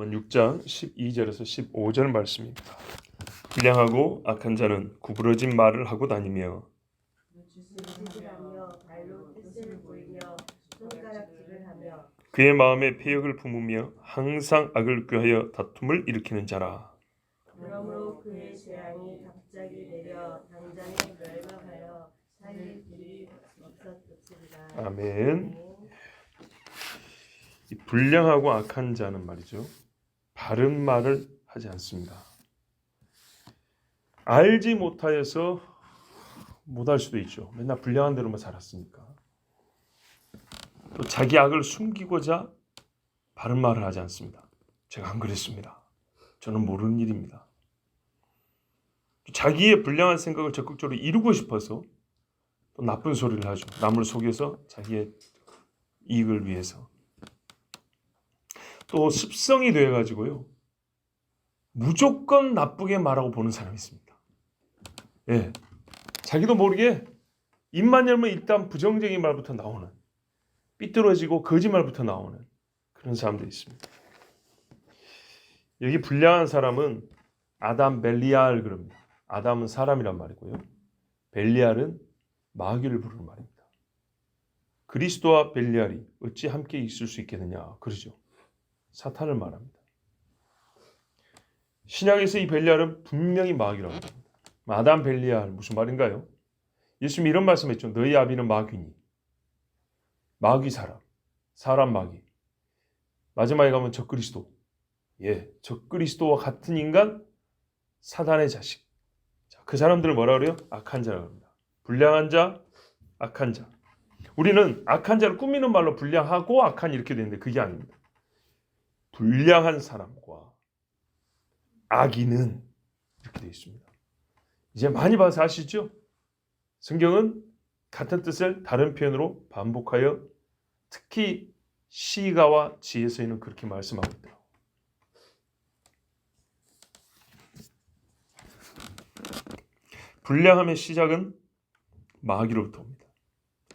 잠언 6장 12절에서 15절 말씀입니다. 불량하고 악한 자는 구부러진 말을 하고 다니며 발로 뜻을 보이며 손가락질을 하며 그의 마음에 패역을 품으며 항상 악을 꾀하여 다툼을 일으키는 자라. 그러므로 그의 재앙이 갑자기 내려 당장에 멸망하여 살릴 길이 없었으리라. 아멘. 이 불량하고 악한 자는 말이죠, 바른 말을 하지 않습니다. 알지 못하여서 못할 수도 있죠. 맨날 불량한 대로만 살았으니까. 또 자기 악을 숨기고자 바른 말을 하지 않습니다. 제가 안 그랬습니다. 저는 모르는 일입니다. 자기의 불량한 생각을 적극적으로 이루고 싶어서 또 나쁜 소리를 하죠. 남을 속여서 자기의 이익을 위해서. 또 습성이 되어가지고요, 무조건 나쁘게 말하고 보는 사람이 있습니다. 예, 자기도 모르게 입만 열면 일단 부정적인 말부터 나오는, 삐뚤어지고 거짓말부터 나오는 그런 사람들이 있습니다. 여기 불량한 사람은 아담 벨리알 그럽니다. 아담은 사람이란 말이고요, 벨리알은 마귀를 부르는 말입니다. 그리스도와 벨리알이 어찌 함께 있을 수 있겠느냐 그러죠. 사탄을 말합니다. 신약에서 이 벨리알은 분명히 마귀라고 합니다. 아담 벨리알 무슨 말인가요? 예수님이 이런 말씀했죠. 너희 아비는 마귀니. 마귀 사람 마귀. 마지막에 가면 적그리스도. 예, 적그리스도와 같은 인간, 사단의 자식. 자, 그 사람들을 뭐라 그래요? 악한 자라고 합니다. 불량한 자, 악한 자. 우리는 악한 자를 꾸미는 말로 불량하고 악한 이렇게 되는데 그게 아닙니다. 불량한 사람과 악인은 이렇게 되어 있습니다. 이제 많이 봐서 아시죠? 성경은 같은 뜻을 다른 표현으로 반복하여 특히 시가와 지혜서에는 그렇게 말씀하고 있더라고요. 불량함의 시작은 마귀로부터 옵니다.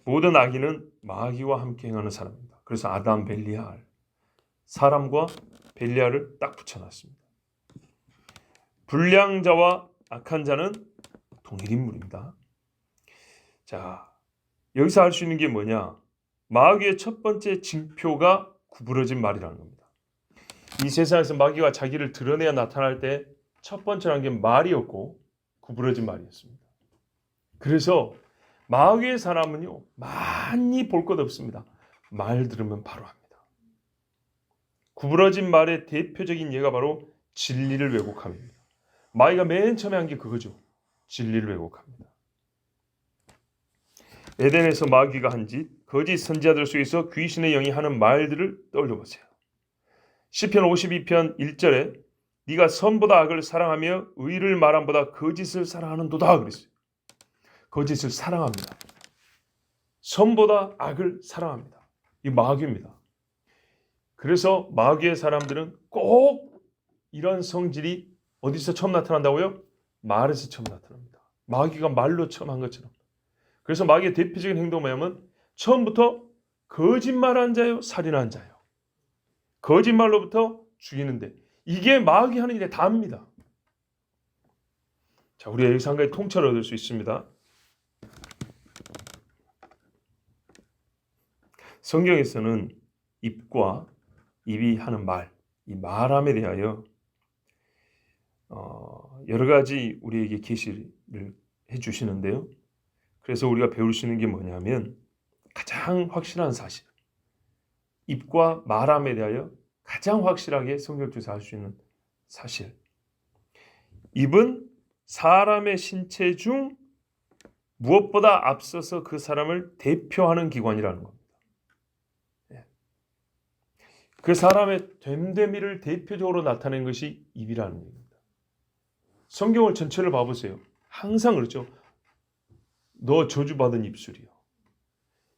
모든 악인은 마귀와 함께 행하는 사람입니다. 그래서 아담 벨리알, 사람과 벨리알을 딱 붙여놨습니다. 불량자와 악한 자는 동일 인물입니다. 자, 여기서 알 수 있는 게 뭐냐? 마귀의 첫 번째 징표가 구부러진 말이라는 겁니다. 이 세상에서 마귀가 자기를 드러내야 나타날 때 첫 번째라는 게 말이었고 구부러진 말이었습니다. 그래서 마귀의 사람은요, 많이 볼 것 없습니다. 말 들으면 바로 합니다. 구부러진 말의 대표적인 예가 바로 진리를 왜곡함입니다. 마귀가 맨 처음에 한 게 그거죠. 진리를 왜곡합니다. 에덴에서 마귀가 한 짓, 거짓 선지자들 속에서 귀신의 영이 하는 말들을 떠올려보세요. 시편 52편 1절에 네가 선보다 악을 사랑하며 의를 말함보다 거짓을 사랑하는도다 그랬어요. 거짓을 사랑합니다. 선보다 악을 사랑합니다. 이 마귀입니다. 그래서 마귀의 사람들은 꼭 이런 성질이 어디서 처음 나타난다고요? 말에서 처음 나타납니다. 마귀가 말로 처음 한 것처럼. 그래서 마귀의 대표적인 행동은 뭐냐면 처음부터 거짓말한 자요, 살인한 자요. 거짓말로부터 죽이는데 이게 마귀 하는 일의 다입니다. 자, 우리가 여기서 한 가지 통찰을 얻을 수 있습니다. 성경에서는 입과 입이 하는 말, 이 말함에 대하여 여러 가지 우리에게 계시를 해주시는데요. 그래서 우리가 배울 수 있는 게 뭐냐면 가장 확실한 사실, 입과 말함에 대하여 가장 확실하게 성경 쪽에서 알 수 있는 사실, 입은 사람의 신체 중 무엇보다 앞서서 그 사람을 대표하는 기관이라는 겁니다. 그 사람의 됨됨이를 대표적으로 나타내는 것이 입이라는 얘기입니다. 성경을 전체를 봐보세요. 항상 그렇죠. 너 저주받은 입술이요.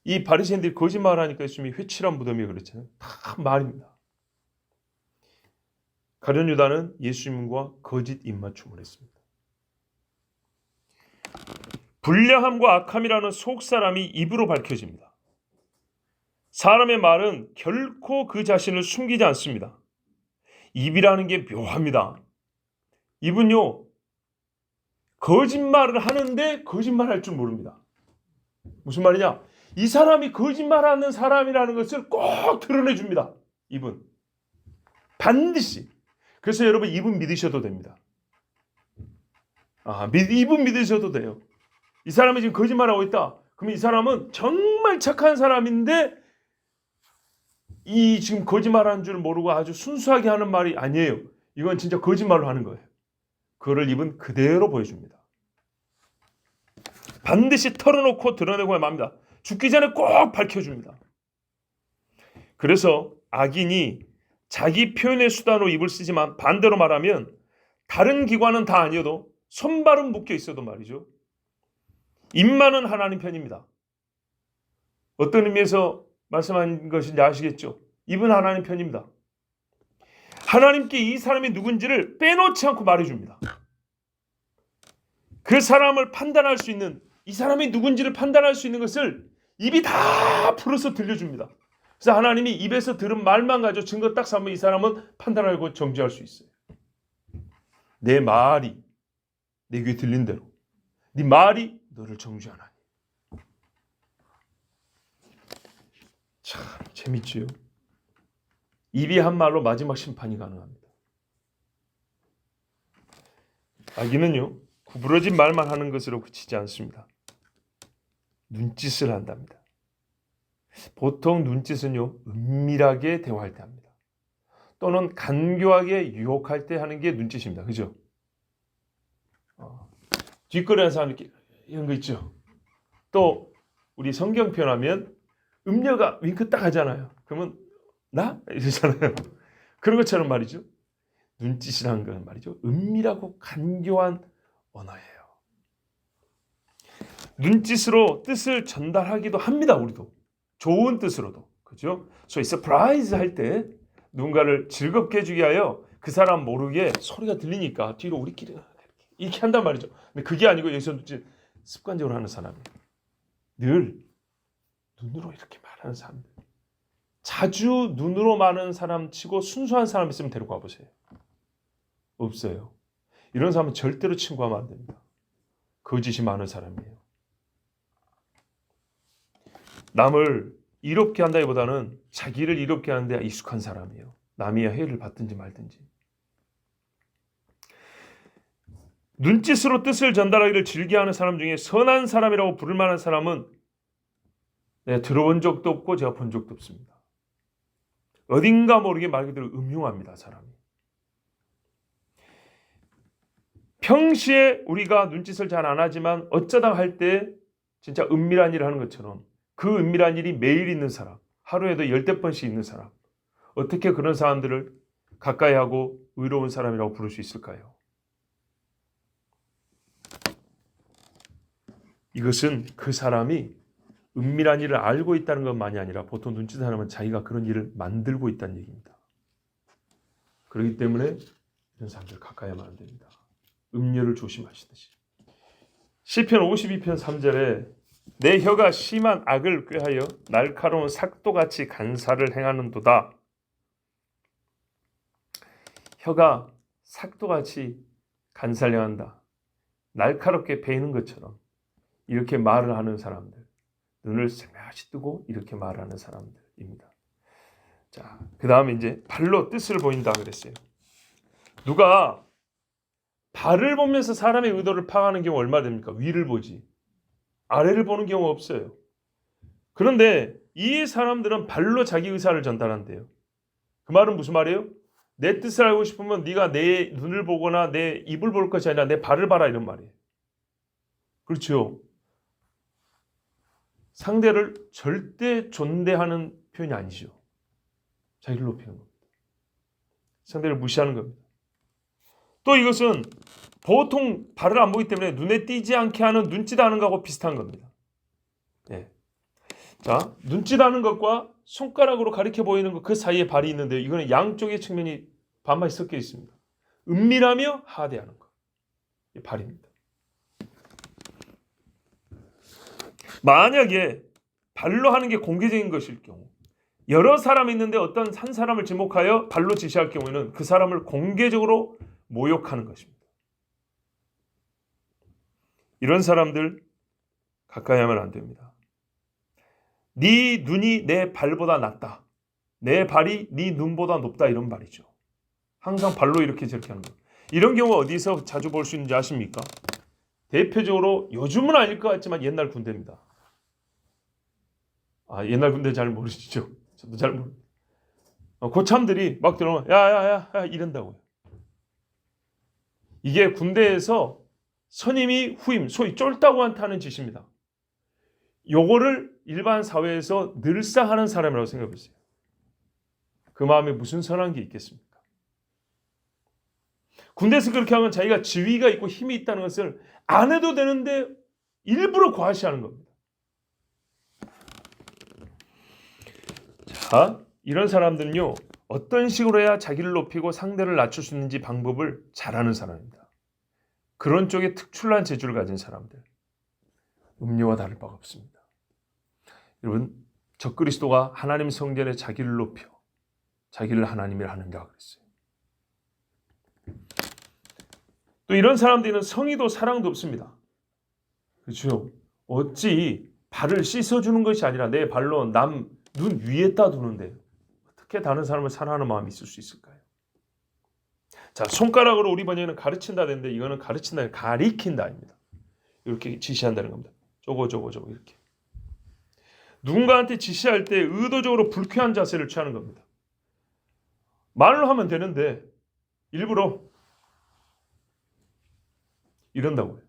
이 바리새인들이 거짓말하니까 예수님이 회칠한 무덤이 그렇잖아요. 다 말입니다. 가룟 유다는 예수님과 거짓 입맞춤을 했습니다. 불량함과 악함이라는 속사람이 입으로 밝혀집니다. 사람의 말은 결코 그 자신을 숨기지 않습니다. 입이라는 게 묘합니다. 입은요, 거짓말을 하는데 거짓말할 줄 모릅니다. 무슨 말이냐? 이 사람이 거짓말하는 사람이라는 것을 꼭 드러내줍니다. 입은 반드시. 그래서 여러분, 입은 믿으셔도 됩니다. 입은 믿으셔도 돼요. 이 사람이 지금 거짓말하고 있다. 그러면 이 사람은 정말 착한 사람인데 이 지금 거짓말하는 줄 모르고 아주 순수하게 하는 말이 아니에요. 이건 진짜 거짓말로 하는 거예요. 그거를 입은 그대로 보여줍니다. 반드시 털어놓고 드러내고 맙니다. 죽기 전에 꼭 밝혀줍니다. 그래서 악인이 자기 표현의 수단으로 입을 쓰지만 반대로 말하면 다른 기관은 다 아니어도 손발은 묶여 있어도 말이죠. 입만은 하나님 편입니다. 어떤 의미에서 말씀한 것인지 아시겠죠? 입은 하나님 편입니다. 하나님께 이 사람이 누군지를 빼놓지 않고 말해줍니다. 그 사람을 판단할 수 있는, 이 사람이 누군지를 판단할 수 있는 것을 입이 다 풀어서 들려줍니다. 그래서 하나님이 입에서 들은 말만 가지고 증거 딱 삼으면 이 사람은 판단하고 정죄할 수 있어요. 내 말이 내 귀에 들린 대로, 네 말이 너를 정죄하나니. 참 재밌지요. 입이 한 말로 마지막 심판이 가능합니다. 악인은요, 구부러진 말만 하는 것으로 그치지 않습니다. 눈짓을 한답니다. 보통 눈짓은요, 은밀하게 대화할 때 합니다. 또는 간교하게 유혹할 때 하는 게 눈짓입니다. 그죠? 뒷거리하는 사람 이런 거 있죠. 또 우리 성경 표현하면 음녀가 윙크 딱 하잖아요. 그러면 나? 이러잖아요. 그런 것처럼 말이죠. 눈짓이라는 건 말이죠. 은밀하고 간교한 언어예요. 눈짓으로 뜻을 전달하기도 합니다. 우리도. 좋은 뜻으로도. 그죠? 소위 서프라이즈 할 때 누군가를 즐겁게 해주기 위하여 그 사람 모르게 소리가 들리니까 뒤로 우리끼리 이렇게 한단 말이죠. 근데 그게 아니고 여기서 눈짓 습관적으로 하는 사람이에요. 늘 눈으로 이렇게 말하는 사람들. 자주 눈으로 말하는 사람 치고 순수한 사람 있으면 데리고 와보세요. 없어요. 이런 사람은 절대로 친구하면 안 됩니다. 거짓이 많은 사람이에요. 남을 이롭게 한다기보다는 자기를 이롭게 하는 데 익숙한 사람이에요. 남이 해를 받든지 말든지. 눈짓으로 뜻을 전달하기를 즐겨하는 사람 중에 선한 사람이라고 부를 만한 사람은 들어본 적도 없고 제가 본 적도 없습니다. 어딘가 모르게 말 그대로 음흉합니다. 사람이. 평시에 우리가 눈짓을 잘 안 하지만 어쩌다 할 때 진짜 은밀한 일을 하는 것처럼 그 은밀한 일이 매일 있는 사람, 하루에도 10번씩 있는 사람, 어떻게 그런 사람들을 가까이 하고 의로운 사람이라고 부를 수 있을까요? 이것은 그 사람이 은밀한 일을 알고 있다는 것만이 아니라 보통 눈짓하면 자기가 그런 일을 만들고 있다는 얘기입니다. 그렇기 때문에 이런 사람들 가까이 하면 안 됩니다. 음료를 조심하시듯이. 시편 52편 3절에 내 혀가 심한 악을 꾀하여 날카로운 삭도같이 간사를 행하는도다. 혀가 삭도같이 간사를 행한다. 날카롭게 베이는 것처럼 이렇게 말을 하는 사람들. 눈을 새며시 뜨고 이렇게 말하는 사람들입니다. 자, 그 다음에 이제 발로 뜻을 보인다 그랬어요. 누가 발을 보면서 사람의 의도를 파악하는 경우 얼마 됩니까? 위를 보지. 아래를 보는 경우 없어요. 그런데 이 사람들은 발로 자기 의사를 전달한대요. 그 말은 무슨 말이에요? 내 뜻을 알고 싶으면 네가 내 눈을 보거나 내 입을 볼 것이 아니라 내 발을 봐라 이런 말이에요. 그렇죠? 상대를 절대 존대하는 표현이 아니죠. 자기를 높이는 겁니다. 상대를 무시하는 겁니다. 또 이것은 보통 발을 안 보기 때문에 눈에 띄지 않게 하는 눈짓하는 것하고 비슷한 겁니다. 네. 자, 눈짓하는 것과 손가락으로 가리켜 보이는 것 그 사이에 발이 있는데요. 이거는 양쪽의 측면이 반반이 섞여 있습니다. 은밀하며 하대하는 것. 이 발입니다. 만약에 발로 하는 게 공개적인 것일 경우 여러 사람이 있는데 어떤 한 사람을 지목하여 발로 지시할 경우에는 그 사람을 공개적으로 모욕하는 것입니다. 이런 사람들 가까이 하면 안 됩니다. 네 눈이 내 발보다 낫다. 내 발이 네 눈보다 높다. 이런 말이죠. 항상 발로 이렇게 저렇게 하는 거예요. 이런 경우 어디서 자주 볼 수 있는지 아십니까? 대표적으로 요즘은 아닐 것 같지만 옛날 군대입니다. 옛날 군대 잘 모르시죠? 저도 잘 모릅니다. 고참들이 막 들어오면 야야야 이런다고요. 이게 군대에서 선임이 후임, 소위 쫄다고 한다는 짓입니다. 요거를 일반 사회에서 늘상 하는 사람이라고 생각해 보세요. 그 마음에 무슨 선한 게 있겠습니까? 군대에서 그렇게 하면 자기가 지위가 있고 힘이 있다는 것을 안 해도 되는데 일부러 과시하는 겁니다. 자, 이런 사람들은요, 어떤 식으로 해야 자기를 높이고 상대를 낮출 수 있는지 방법을 잘 아는 사람입니다. 그런 쪽에 특출난 재주를 가진 사람들. 음료와 다를 바가 없습니다. 여러분, 적그리스도가 하나님 성전에 자기를 높여 자기를 하나님이라 하는가 그랬어요. 또 이런 사람들은 성의도 사랑도 없습니다. 그렇죠? 어찌 발을 씻어주는 것이 아니라 내 발로 남 눈 위에다 두는데 어떻게 다른 사람을 사랑하는 마음이 있을 수 있을까요? 자, 손가락으로 우리 번역에는 가르친다 되는데 이거는 가르친다, 가리킨다입니다. 이렇게 지시한다는 겁니다. 저거 이렇게. 누군가한테 지시할 때 의도적으로 불쾌한 자세를 취하는 겁니다. 말로 하면 되는데 일부러 이런다고요.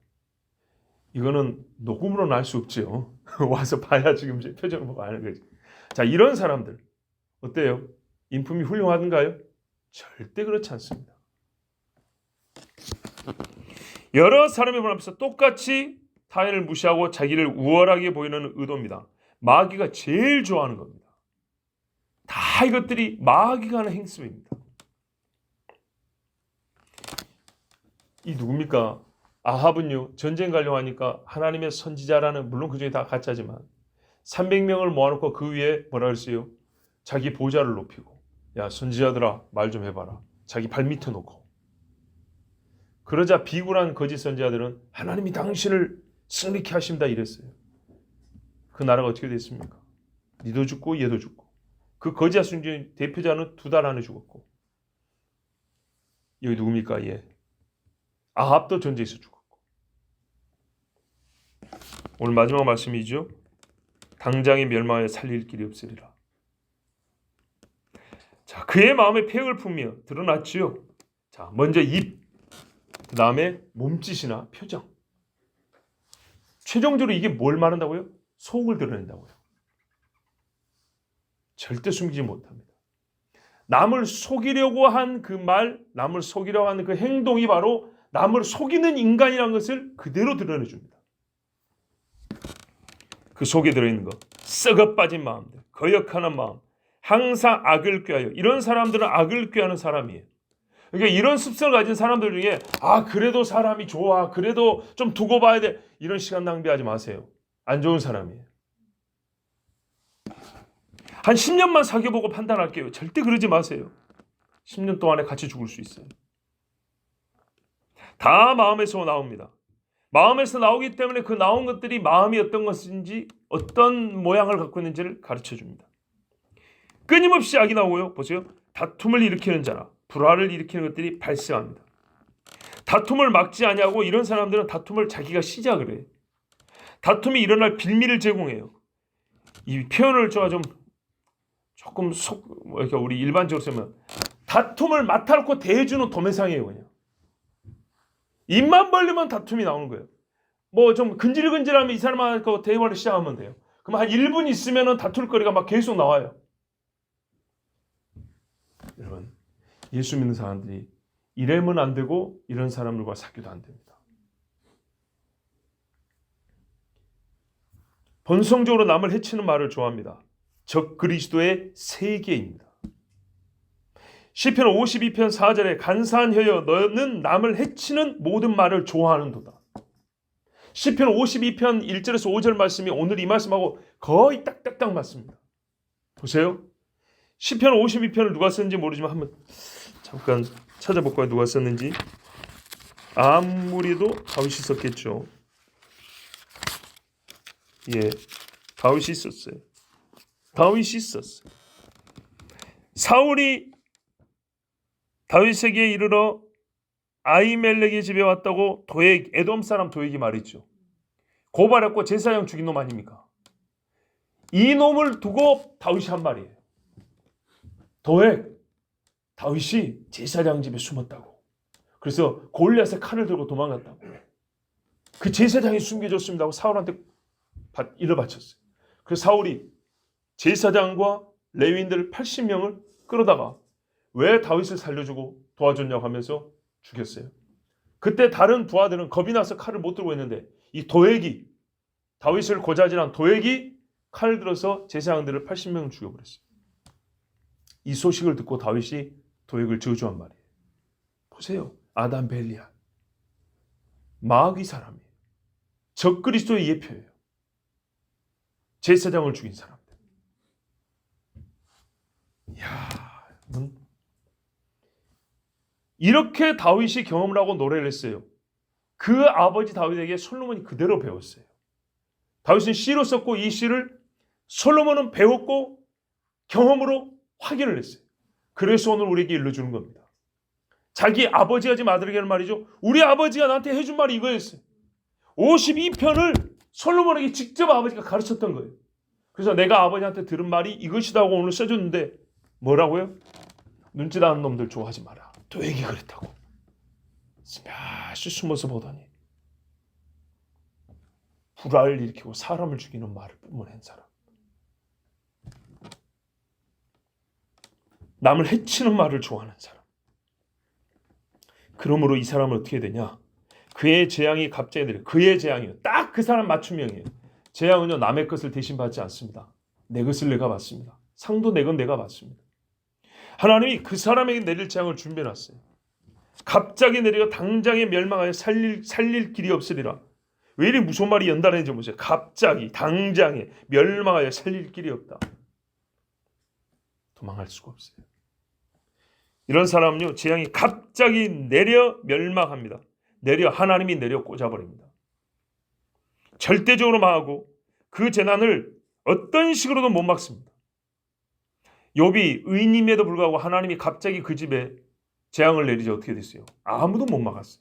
이거는 녹음으로는 알 수 없죠. 와서 봐야 지금 제 표정을 보고 아는 거지. 자, 이런 사람들 어때요? 인품이 훌륭하던가요? 절대 그렇지 않습니다. 여러 사람의 문 앞에서 똑같이 타인을 무시하고 자기를 우월하게 보이는 의도입니다. 마귀가 제일 좋아하는 겁니다. 다 이것들이 마귀가 하는 행습입니다. 이 누굽니까? 아합은요, 전쟁 가려고 하니까 하나님의 선지자라는, 물론 그중에 다 가짜지만 300명을 모아놓고 그 위에 뭐라 그랬어요? 자기 보좌를 높이고, 야 선지자들아 말 좀 해봐라. 자기 발 밑에 놓고. 그러자 비굴한 거짓 선지자들은 하나님이 당신을 승리케 하십니다 이랬어요. 그 나라가 어떻게 됐습니까? 니도 죽고 얘도 죽고. 그 거짓 선지자 대표자는 2달 안에 죽었고. 여기 누굽니까? 얘. 아합도 전쟁에서 죽었고. 오늘 마지막 말씀이죠. 당장에 멸망하여 살릴 길이 없으리라. 자, 그의 마음에 폐역을 품며 드러났지요. 자, 먼저 입, 그 다음에 몸짓이나 표정. 최종적으로 이게 뭘 말한다고요? 속을 드러낸다고요. 절대 숨기지 못합니다. 남을 속이려고 한 그 말, 남을 속이려고 하는 그 행동이 바로 남을 속이는 인간이라는 것을 그대로 드러내줍니다. 그 속에 들어있는 거, 썩어 빠진 마음들, 거역하는 마음, 항상 악을 꾀하여. 이런 사람들은 악을 꾀하는 사람이에요. 그러니까 이런 습성을 가진 사람들 중에 그래도 사람이 좋아, 그래도 좀 두고 봐야 돼, 이런 시간 낭비하지 마세요. 안 좋은 사람이에요. 한 10년만 사귀어보고 판단할게요. 절대 그러지 마세요. 10년 동안에 같이 죽을 수 있어요. 다 마음에서 나옵니다. 마음에서 나오기 때문에 그 나온 것들이 마음이 어떤 것인지, 어떤 모양을 갖고 있는지를 가르쳐줍니다. 끊임없이 악이 나오고요. 보세요. 다툼을 일으키는 자나 불화를 일으키는 것들이 발생합니다. 다툼을 막지 아니하고 이런 사람들은 다툼을 자기가 시작을 해요. 다툼이 일어날 빌미를 제공해요. 이 표현을 조금 이렇게 우리 일반적으로 쓰면 다툼을 맡아놓고 대해주는 도매상이에요. 그냥 입만 벌리면 다툼이 나오는 거예요. 뭐 좀 근질근질하면 이 사람하고 대화를 시작하면 돼요. 그럼 한 1분 있으면 다툴 거리가 막 계속 나와요. 여러분, 예수 믿는 사람들이 이래면 안 되고 이런 사람들과 사귀도 안 됩니다. 본성적으로 남을 해치는 말을 좋아합니다. 적그리스도의 세계입니다. 시편 52편 4절에 간사한 혀여 너는 남을 해치는 모든 말을 좋아하는도다. 시편 52편 1절에서 5절 말씀이 오늘 이 말씀하고 거의 딱딱딱 맞습니다. 보세요. 시편 52편을 누가 썼는지 모르지만 한번 잠깐 찾아볼까요? 누가 썼는지. 아무리도 다윗이 썼겠죠. 예, 다윗이 썼어요. 다윗이 썼어요. 사울이 다윗에게 이르러 아히멜렉의 집에 왔다고 에돔 사람 도액이 말했죠. 고발했고 제사장 죽인 놈 아닙니까? 이 놈을 두고 다윗이 한 말이에요. 도액, 다윗이 제사장 집에 숨었다고. 그래서 골리앗의 칼을 들고 도망갔다고. 그 제사장이 숨겨졌습니다 하고 사울한테 일을 바쳤어요. 그래서 사울이 제사장과 레위인들 80명을 끌어다가 왜 다윗을 살려주고 도와줬냐고 하면서 죽였어요. 그때 다른 부하들은 겁이 나서 칼을 못 들고 있는데 이 도액이, 다윗을 고자질한 도액이 칼을 들어서 제사장들을 80명을 죽여버렸어요. 이 소식을 듣고 다윗이 도액을 저주한 말이에요. 보세요. 아담 벨리알, 마귀 사람이에요. 적그리스도의 예표예요. 제사장을 죽인 사람들. 이야, 이렇게 다윗이 경험을 하고 노래를 했어요. 그 아버지 다윗에게 솔로몬이 그대로 배웠어요. 다윗은 시로 썼고 이 시를 솔로몬은 배웠고 경험으로 확인을 했어요. 그래서 오늘 우리에게 일러주는 겁니다. 자기 아버지가 지금 아들에게 하는 말이죠. 우리 아버지가 나한테 해준 말이 이거였어요. 52편을 솔로몬에게 직접 아버지가 가르쳤던 거예요. 그래서 내가 아버지한테 들은 말이 이것이다 하고 오늘 써줬는데 뭐라고요? 눈짓 하는 놈들 좋아하지 마라. 도액이 그랬다고. 스며시 숨어서 보더니 불화를 일으키고 사람을 죽이는 말을 뿜어낸 사람. 남을 해치는 말을 좋아하는 사람. 그러므로 이 사람은 어떻게 되냐? 그의 재앙이 갑자기 내려. 그의 재앙이요. 딱 그 사람 맞춤형이에요. 재앙은요, 남의 것을 대신 받지 않습니다. 내 것을 내가 받습니다. 상도 내 건 내가 받습니다. 하나님이 그 사람에게 내릴 재앙을 준비해놨어요. 갑자기 내려 당장에 멸망하여 살릴 길이 없으리라. 왜 이리 무서운 말이 연달아는지 보세요. 갑자기 당장에 멸망하여 살릴 길이 없다. 도망갈 수가 없어요. 이런 사람은요, 재앙이 갑자기 내려 멸망합니다. 하나님이 내려 꽂아버립니다. 절대적으로 망하고 그 재난을 어떤 식으로도 못 막습니다. 욥이 의인임에도 불구하고 하나님이 갑자기 그 집에 재앙을 내리지 어떻게 됐어요? 아무도 못 막았어요.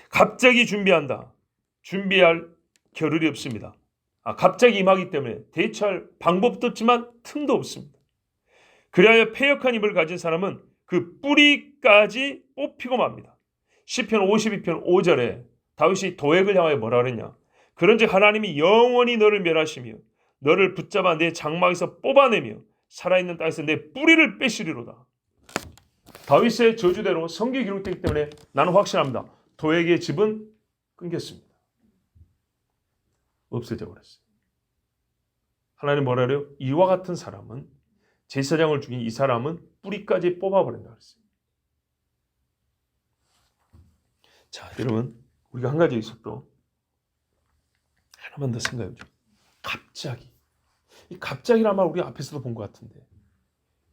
갑자기 준비할 겨를이 없습니다. 갑자기 임하기 때문에 대처할 방법도 없지만 틈도 없습니다. 그리하여 패역한 입을 가진 사람은 그 뿌리까지 뽑히고 맙니다. 시편 52편 5절에 다윗이 도액을 향하여 뭐라 그랬냐? 그런즉 하나님이 영원히 너를 멸하시며 너를 붙잡아 내 장막에서 뽑아내며 살아있는 땅에서 내 뿌리를 빼시리로다. 다윗의 저주대로 성경에 기록되기 때문에 나는 확신합니다. 도액의 집은 끊겼습니다. 없어져 버렸어요. 하나님 뭐라 그래요? 이와 같은 사람은, 제사장을 죽인 이 사람은 뿌리까지 뽑아버린다 그랬어요. 자, 여러분, 우리가 한 가지 있었도 하나만 더 생각해보죠. 이 갑자기란 말 우리 앞에서도 본 것 같은데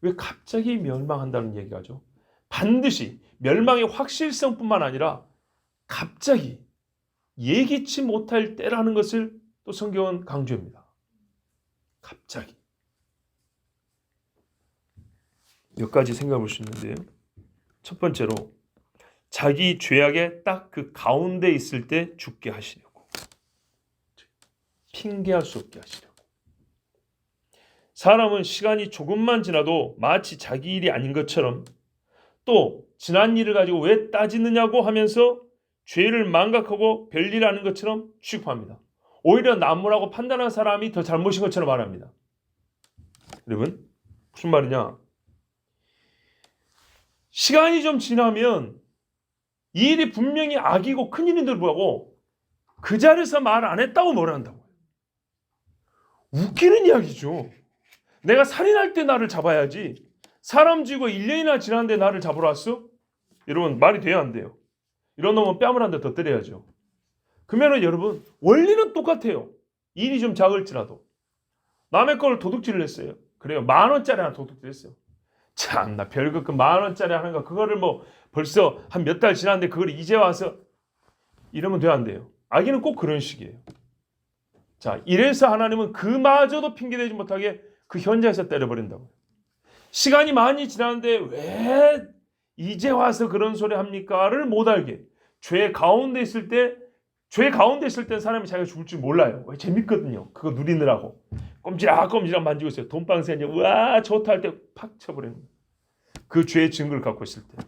왜 갑자기 멸망한다는 얘기가 하죠? 반드시 멸망의 확실성뿐만 아니라 갑자기 예기치 못할 때라는 것을 또 성경은 강조합니다. 갑자기. 몇 가지 생각해 볼 수 있는데요. 첫 번째로 자기 죄악의 딱 그 가운데 있을 때 죽게 하시려고. 핑계할 수 없게 하시려고. 사람은 시간이 조금만 지나도 마치 자기 일이 아닌 것처럼 또 지난 일을 가지고 왜 따지느냐고 하면서 죄를 망각하고 별일 아닌 것처럼 취급합니다. 오히려 나무라고 판단한 사람이 더 잘못인 것처럼 말합니다. 여러분, 무슨 말이냐? 시간이 좀 지나면 이 일이 분명히 악이고 큰일인데도 불구하고 그 자리에서 말 안 했다고 뭐라 한다고요. 웃기는 이야기죠. 내가 살인할 때 나를 잡아야지. 사람 죽이고 1년이나 지났는데 나를 잡으러 왔어? 여러분, 말이 돼야 안 돼요. 이런 놈은 뺨을 한 대 더 때려야죠. 그러면 여러분, 원리는 똑같아요. 일이 좀 작을지라도. 남의 걸 도둑질을 했어요. 그래요. 10,000원짜리 하나 도둑질했어요. 참나 별거 그 10,000원짜리 하는 거 그거를 뭐 벌써 한 몇 달 지났는데 그걸 이제 와서 이러면 안 돼요. 악인은 꼭 그런 식이에요. 자, 이래서 하나님은 그마저도 핑계대지 못하게 그 현장에서 때려버린다고. 시간이 많이 지났는데 왜 이제 와서 그런 소리 합니까를 못 알게. 죄 가운데 있을 때 사람이 자기가 죽을 줄 몰라요. 왜? 재밌거든요. 그거 누리느라고. 꼼지락꼼지락 만지고 있어요. 돈방새 이제 와 좋다 할 때 팍 쳐버리는 거예요. 그 죄의 증거를 갖고 있을 때.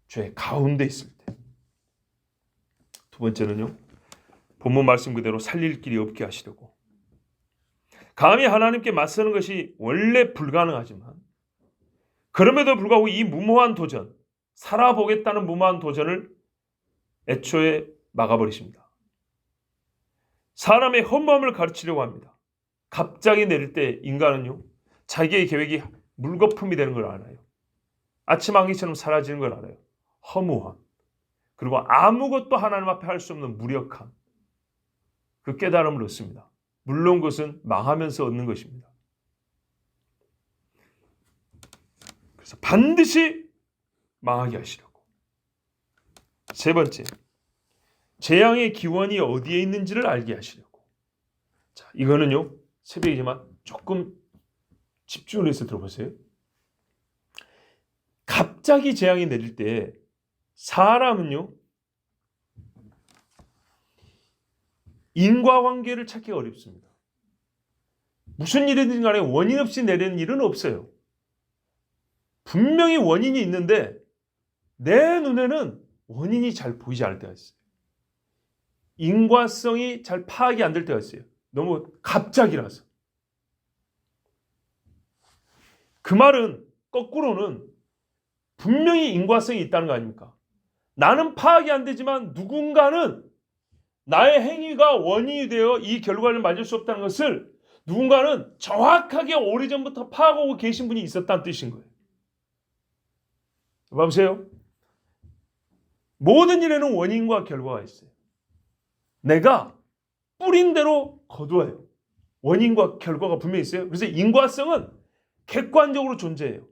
죄 가운데 있을 때. 두 번째는요. 본문 말씀 그대로 살릴 길이 없게 하시려고. 감히 하나님께 맞서는 것이 원래 불가능하지만 그럼에도 불구하고 이 무모한 도전, 살아보겠다는 무모한 도전을 애초에 막아버리십니다. 사람의 허무함을 가르치려고 합니다. 갑자기 내릴 때 인간은요. 자기의 계획이 물거품이 되는 걸 알아요. 아침 안개처럼 사라지는 걸 알아요. 허무함. 그리고 아무것도 하나님 앞에 할 수 없는 무력함. 그 깨달음을 얻습니다. 물론 그것은 망하면서 얻는 것입니다. 그래서 반드시 망하게 하시려고. 세 번째, 재앙의 기원이 어디에 있는지를 알게 하시려고. 자, 이거는요, 새벽이지만 조금 집중을 해서 들어보세요. 갑자기 재앙이 내릴 때 사람은요, 인과관계를 찾기 어렵습니다. 무슨 일이든 간에 원인 없이 내리는 일은 없어요. 분명히 원인이 있는데 내 눈에는 원인이 잘 보이지 않을 때가 있어요. 인과성이 잘 파악이 안 될 때가 있어요. 너무 갑자기라서. 그 말은 거꾸로는 분명히 인과성이 있다는 거 아닙니까? 나는 파악이 안 되지만 누군가는 나의 행위가 원인이 되어 이 결과를 맞을 수 없다는 것을 누군가는 정확하게 오래전부터 파악하고 계신 분이 있었다는 뜻인 거예요. 봐보세요. 모든 일에는 원인과 결과가 있어요. 내가 뿌린 대로 거두어요. 원인과 결과가 분명히 있어요. 그래서 인과성은 객관적으로 존재해요.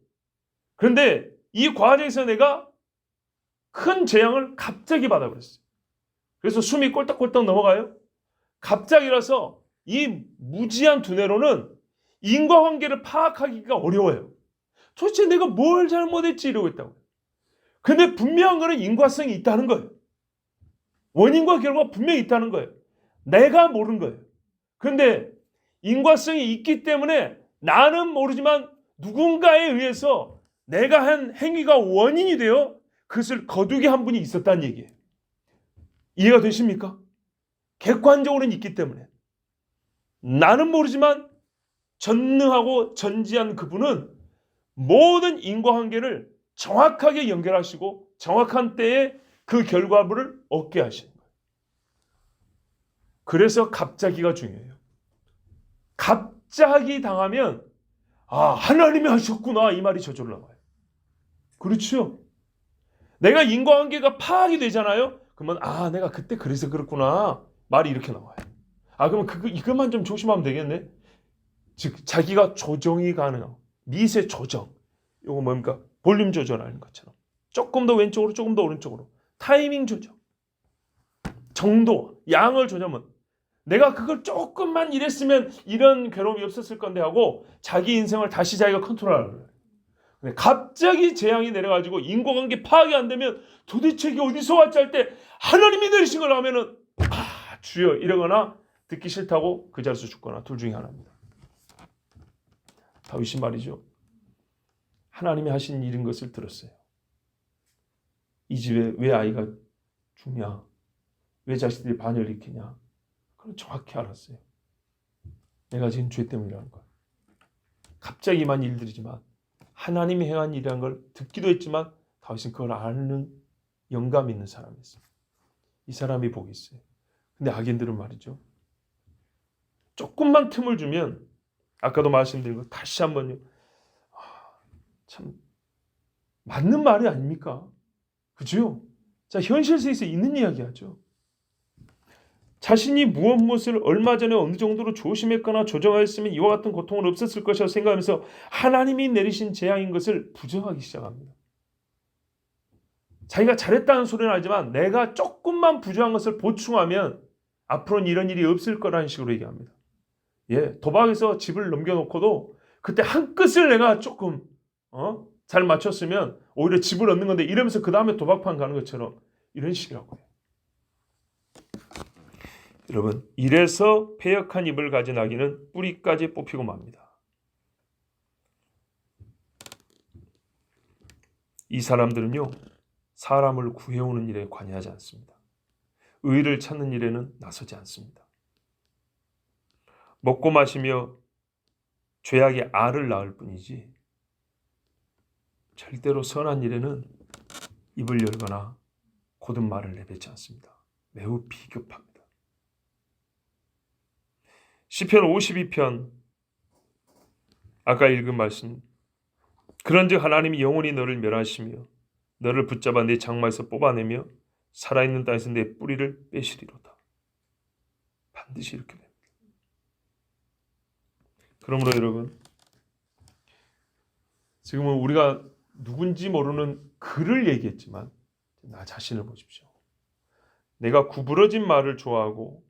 그런데 이 과정에서 내가 큰 재앙을 갑자기 받아버렸어요. 그래서 숨이 꼴딱꼴딱 넘어가요. 갑자기라서 이 무지한 두뇌로는 인과관계를 파악하기가 어려워요. 도대체 내가 뭘 잘못했지 이러고 있다고요. 근데 분명한 거는 인과성이 있다는 거예요. 원인과 결과가 분명히 있다는 거예요. 내가 모르는 거예요. 그런데 인과성이 있기 때문에 나는 모르지만 누군가에 의해서 내가 한 행위가 원인이 되어 그것을 거두게 한 분이 있었다는 얘기예요. 이해가 되십니까? 객관적으로는 있기 때문에. 나는 모르지만 전능하고 전지한 그분은 모든 인과관계를 정확하게 연결하시고 정확한 때에 그 결과물을 얻게 하시는 거예요. 그래서 갑자기가 중요해요. 갑자기 당하면 하나님이 하셨구나 이 말이 저절로 나와요. 그렇죠? 내가 인과관계가 파악이 되잖아요. 그러면 내가 그때 그래서 그렇구나 말이 이렇게 나와요. 그러면 이것만 좀 조심하면 되겠네. 즉 자기가 조정이 가능하고 미세 조정. 이거 뭡니까? 볼륨 조절하는 것처럼 조금 더 왼쪽으로 조금 더 오른쪽으로 타이밍 조정. 정도, 양을 조절하면 내가 그걸 조금만 이랬으면 이런 괴로움이 없었을 건데 하고 자기 인생을 다시 자기가 컨트롤하는 거예요. 근데 갑자기 재앙이 내려가지고 인과관계 파악이 안 되면 도대체 이게 어디서 왔지 할 때 하나님이 내리신 걸 하면은 주여 이러거나 듣기 싫다고 그 자리에서 죽거나 둘 중에 하나입니다. 다윗이 말이죠. 하나님이 하신 일인 것을 들었어요. 이 집에 왜 아이가 죽냐? 왜 자식들이 반역을 일으키냐? 그걸 정확히 알았어요. 내가 지은 죄 때문이라는 걸. 갑자기만 일들이지만 하나님이 행한 일이라는 걸 듣기도 했지만 다윗은 그걸 아는 영감 있는 사람이었어요. 이 사람이 복이 있어요. 근데 악인들은 말이죠. 조금만 틈을 주면 아까도 말씀드린 거 다시 한번요. 참 맞는 말이 아닙니까? 그죠? 자, 현실 세계에서 있는 이야기하죠. 자신이 무엇을 얼마 전에 어느 정도로 조심했거나 조정하였으면 이와 같은 고통은 없었을 것이라고 생각하면서 하나님이 내리신 재앙인 것을 부정하기 시작합니다. 자기가 잘했다는 소리는 알지만 내가 조금만 부정한 것을 보충하면 앞으로는 이런 일이 없을 거라는 식으로 얘기합니다. 도박에서 집을 넘겨놓고도 그때 한 끝을 내가 조금 잘 맞췄으면 오히려 집을 얻는 건데 이러면서 그 다음에 도박판 가는 것처럼 이런 식이라고 해요. 여러분, 이래서 패역한 입을 가진 아기는 뿌리까지 뽑히고 맙니다. 이 사람들은요, 사람을 구해오는 일에 관여하지 않습니다. 의를 찾는 일에는 나서지 않습니다. 먹고 마시며 죄악의 알을 낳을 뿐이지 절대로 선한 일에는 입을 열거나 곧은 말을 내뱉지 않습니다. 매우 비겁합니다. 시편 52편 아까 읽은 말씀, 그런즉 하나님이 영원히 너를 멸하시며 너를 붙잡아 내 장마에서 뽑아내며 살아있는 땅에서 내 뿌리를 빼시리로다. 반드시 이렇게 됩니다. 그러므로 여러분, 지금은 우리가 누군지 모르는 그를 얘기했지만 나 자신을 보십시오. 내가 구부러진 말을 좋아하고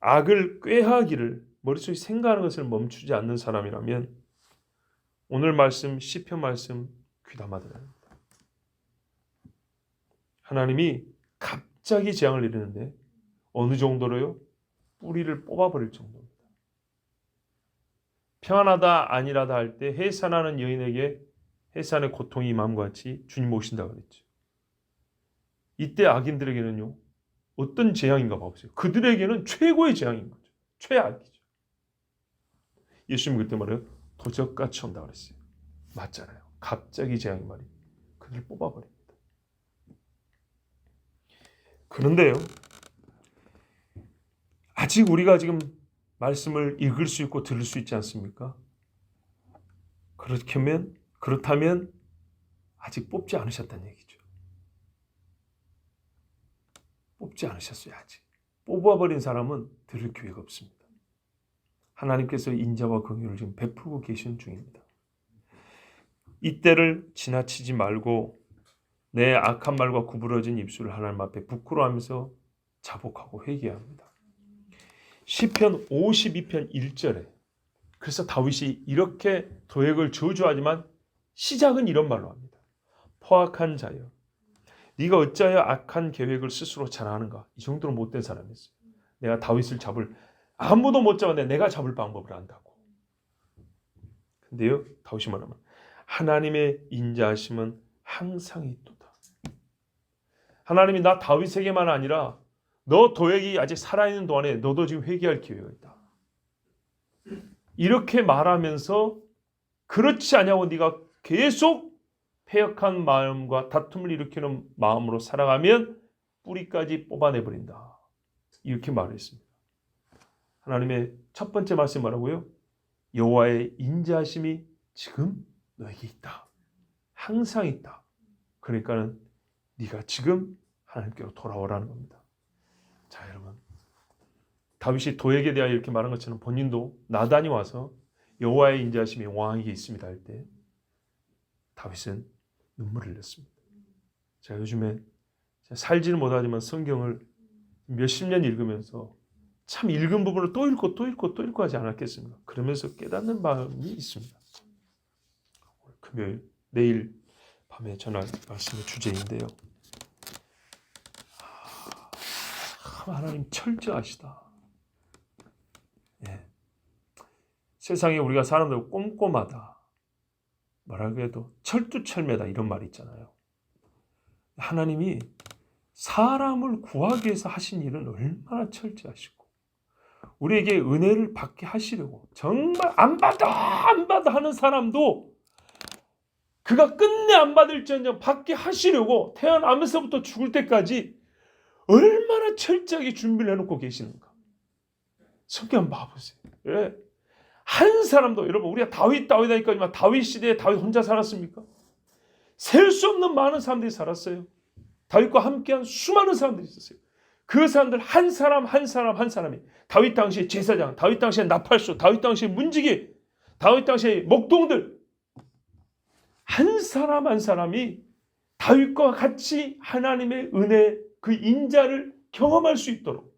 악을 꾀하기를 머릿속에 생각하는 것을 멈추지 않는 사람이라면 오늘 말씀, 시편 말씀 귀담아 들어야 합니다. 하나님이 갑자기 재앙을 내리는데 어느 정도로요? 뿌리를 뽑아버릴 정도입니다. 평안하다 아니라다 할 때 해산하는 여인에게 해산의 고통이 임함과 같이 주님 오신다고 그랬죠. 이때 악인들에게는요, 어떤 재앙인가 봐보세요. 그들에게는 최고의 재앙인 거죠. 최악이죠. 예수님 그때 말해요. 도적같이 온다고 그랬어요. 맞잖아요. 갑자기 재앙이 말이 그들을 뽑아버립니다. 그런데요, 아직 우리가 지금 말씀을 읽을 수 있고 들을 수 있지 않습니까? 그렇다면 아직 뽑지 않으셨다는 얘기죠. 뽑지 않으셨어요. 아직. 뽑아버린 사람은 들을 기회가 없습니다. 하나님께서 인자와 긍휼을 지금 베풀고 계신 중입니다. 이때를 지나치지 말고 내 악한 말과 구부러진 입술을 하나님 앞에 부끄러워하면서 자복하고 회개해야 합니다. 시편 52편 1절에 그래서 다윗이 이렇게 도액을 저주하지만 시작은 이런 말로 합니다. 포악한 자여, 네가 어찌하여 악한 계획을 스스로 잘하는가? 이 정도로 못된 사람이었어요. 내가 다윗을 아무도 못 잡았는데 내가 잡을 방법을 안다고. 근데요, 다윗이 말하면 하나님의 인자하심은 항상 있도다. 하나님이 나 다윗에게만 아니라 너 도액이 아직 살아있는 동안에 너도 지금 회개할 기회가 있다. 이렇게 말하면서 그렇지 않냐고 네가 계속 패역한 마음과 다툼을 일으키는 마음으로 살아가면 뿌리까지 뽑아내버린다. 이렇게 말했습니다. 하나님의 첫 번째 말씀이 뭐라고요? 여호와의 인자하심이 지금 너에게 있다. 항상 있다. 그러니까는 네가 지금 하나님께로 돌아오라는 겁니다. 자, 여러분, 다윗이 도액에 대하여 이렇게 말한 것처럼 본인도 나단이 와서 여호와의 인자하심이 왕에게 있습니다 할 때 다윗은 눈물을 흘렸습니다. 제가 요즘에 살지는 못하지만 성경을 몇십 년 읽으면서 참 읽은 부분을 또 읽고 하지 않았겠습니까? 그러면서 깨닫는 마음이 있습니다. 금요일, 내일 밤에 전할 말씀의 주제인데요. 하나님 철저하시다. 세상에 우리가 사람들 꼼꼼하다. 뭐라고 해도 철두철미하다 이런 말이 있잖아요. 하나님이 사람을 구하기 위해서 하신 일은 얼마나 철저하시고 우리에게 은혜를 받게 하시려고 정말 안 받아 하는 사람도 그가 끝내 안 받을지언정 받게 하시려고 태어나면서부터 죽을 때까지 얼마나 철저하게 준비를 해놓고 계시는가. 성경 한번 봐보세요. 한 사람도, 여러분, 우리가 다윗 하니까 다윗 시대에 다윗 혼자 살았습니까? 셀 수 없는 많은 사람들이 살았어요. 다윗과 함께한 수많은 사람들이 있었어요. 그 사람들 한 사람 한 사람이 다윗 당시의 제사장, 다윗 당시의 나팔수, 다윗 당시의 문지기, 다윗 당시의 목동들 한 사람 한 사람이 다윗과 같이 하나님의 은혜 그 인자를 경험할 수 있도록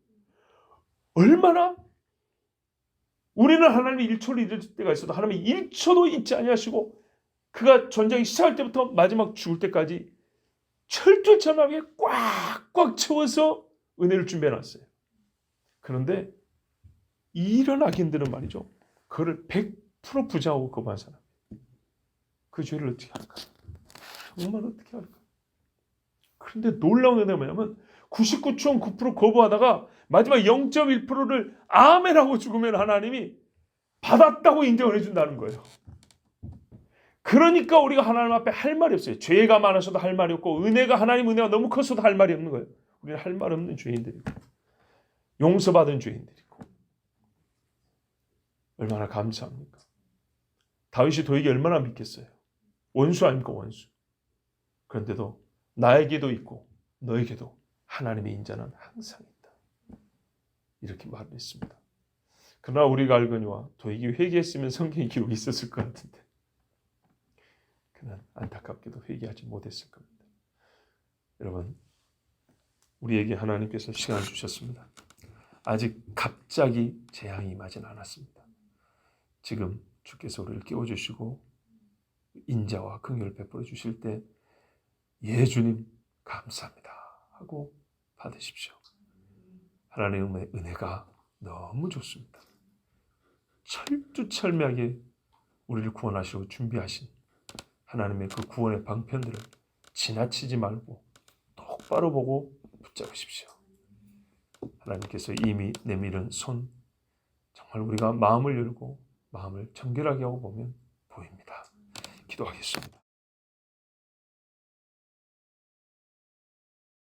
얼마나 우리는 하나님이 1초를 잊을 때가 있어도 하나님이 1초도 잊지 아니하시고 그가 전쟁이 시작할 때부터 마지막 죽을 때까지 철두철미하게 꽉꽉 채워서 은혜를 준비해놨어요. 그런데 이런 악인들은 말이죠. 그를 100% 부정하고 거부한 사람. 그 죄를 어떻게 할까? 정말 어떻게 할까? 그런데 놀라운 은혜가 뭐냐면 99.9% 거부하다가 마지막 0.1%를 아멘하고 죽으면 하나님이 받았다고 인정을 해준다는 거예요. 그러니까 우리가 하나님 앞에 할 말이 없어요. 죄가 많아서도 할 말이 없고 하나님 은혜가 너무 커서도 할 말이 없는 거예요. 우리는 할 말 없는 죄인들이고 용서받은 죄인들이고 얼마나 감사합니까? 다윗이 도에게 얼마나 믿겠어요. 원수 아닙니까 원수. 그런데도 나에게도 있고 너에게도 하나님의 인자는 항상 있다. 이렇게 말을 했습니다. 그러나 우리가 알거니와 도에게 회개했으면 성경의 기록이 있었을 것 같은데 그는 안타깝게도 회개하지 못했을 겁니다. 여러분 우리에게 하나님께서 시간을 주셨습니다. 아직 갑자기 재앙이 임하진 않았습니다. 지금 주께서 우리를 깨워주시고 인자와 긍휼을 베풀어 주실 때 예수님 감사합니다 하고 받으십시오. 하나님의 은혜가 너무 좋습니다. 철두철미하게 우리를 구원하시고 준비하신 하나님의 그 구원의 방편들을 지나치지 말고 똑바로 보고 붙잡으십시오. 하나님께서 이미 내밀은 손 정말 우리가 마음을 열고 마음을 정결하게 하고 보면 보입니다. 기도하겠습니다.